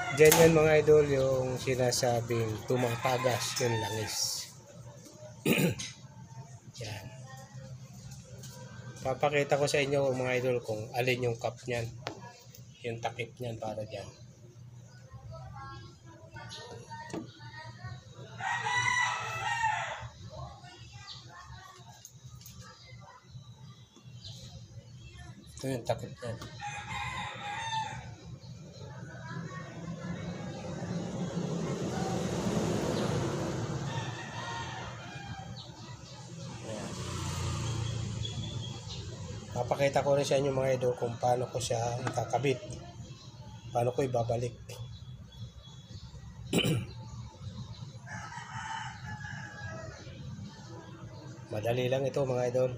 Diyan yan mga idol, yung sinasabing tumatagas yung langis. Yan. Papakita ko sa inyo mga idol kung alin yung cup niyan. Yung takip niyan para dyan. Ito yung takip niyan. Papakita ko rin sa inyo mga idol kung paano ko siya ikakabit. Paano ko ibabalik. Madali lang ito mga idol.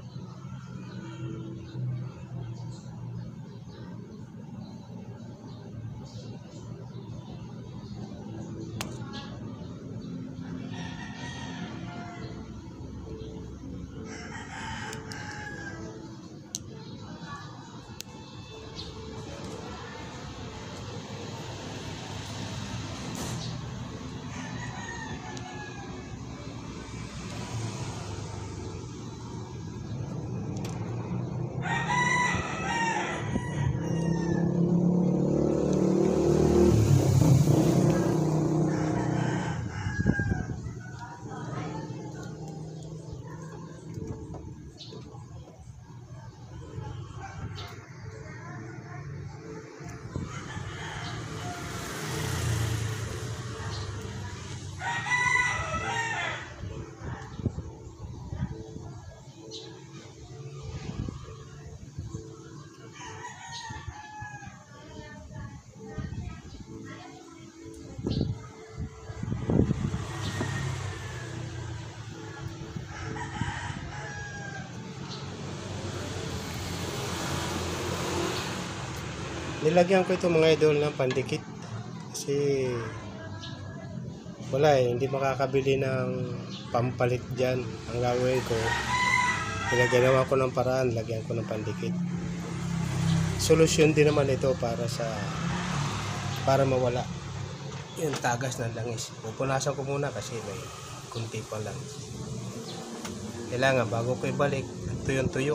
Nilagyan ko ito mga idol ng pandikit kasi wala hindi makakabili ng pampalit dyan. Ang gagawin ko, ginawa ko ng paraan, lagyan ko ng pandikit. Solusyon din naman ito para mawala yung tagas ng langis. Pupunasan ko muna kasi may kunti pa lang. Kailangan bago ko ibalik, tuyong-tuyo.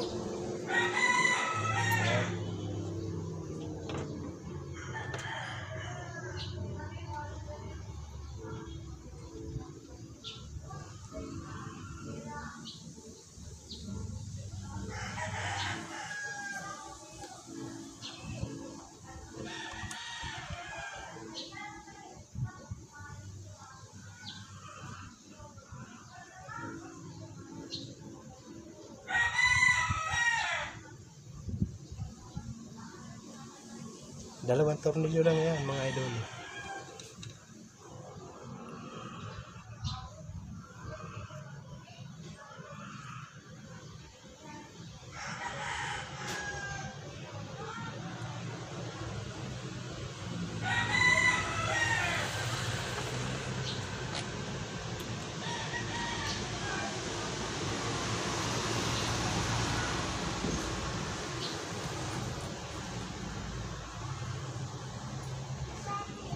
Dalawang tornilyo lang yan mga idol.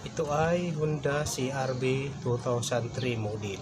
Ito ay Honda CR-V 2003 model.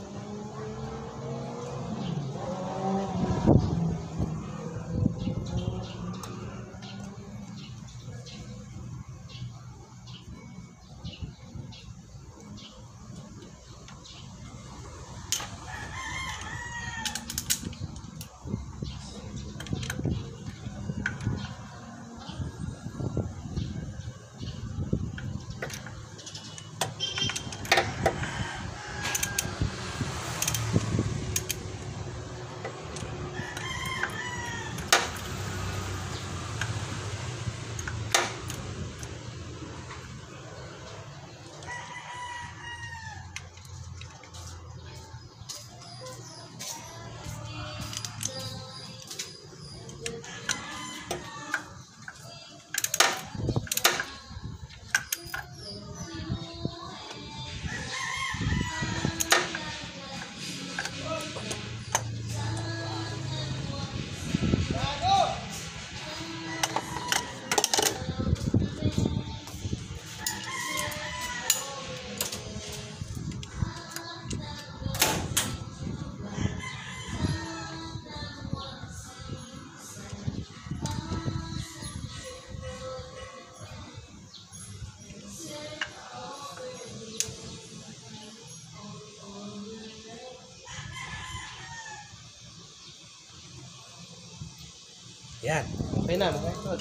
Yan. Okay na mga idol.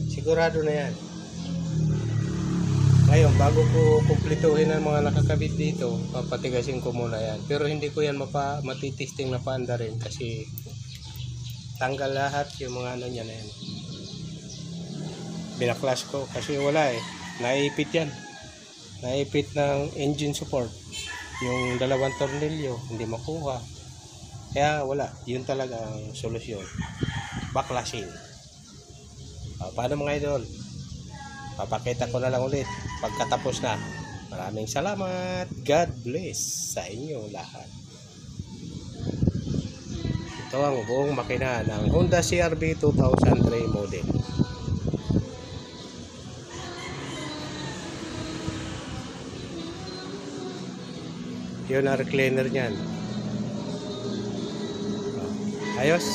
Sigurado na yan. Ngayon, bago ko kumpletuhin ang mga nakakabit dito, papatigasin ko muna yan. Pero hindi ko yan matitesting na paanda rin kasi tanggal lahat yung mga ano niya na yan. Binaklas ko kasi wala eh. Naipit yan. Naipit ng engine support. Yung dalawang tornilyo, hindi makuha. Kaya wala. Yun talaga ang solusyon. Baklasin. Paano mga idol? Papakita ko na lang ulit pagkatapos na. Maraming salamat. God bless sa inyo lahat. Ito ang buong makina ng Honda CR-V 2003 model. Yun ang recliner niyan. Ayos.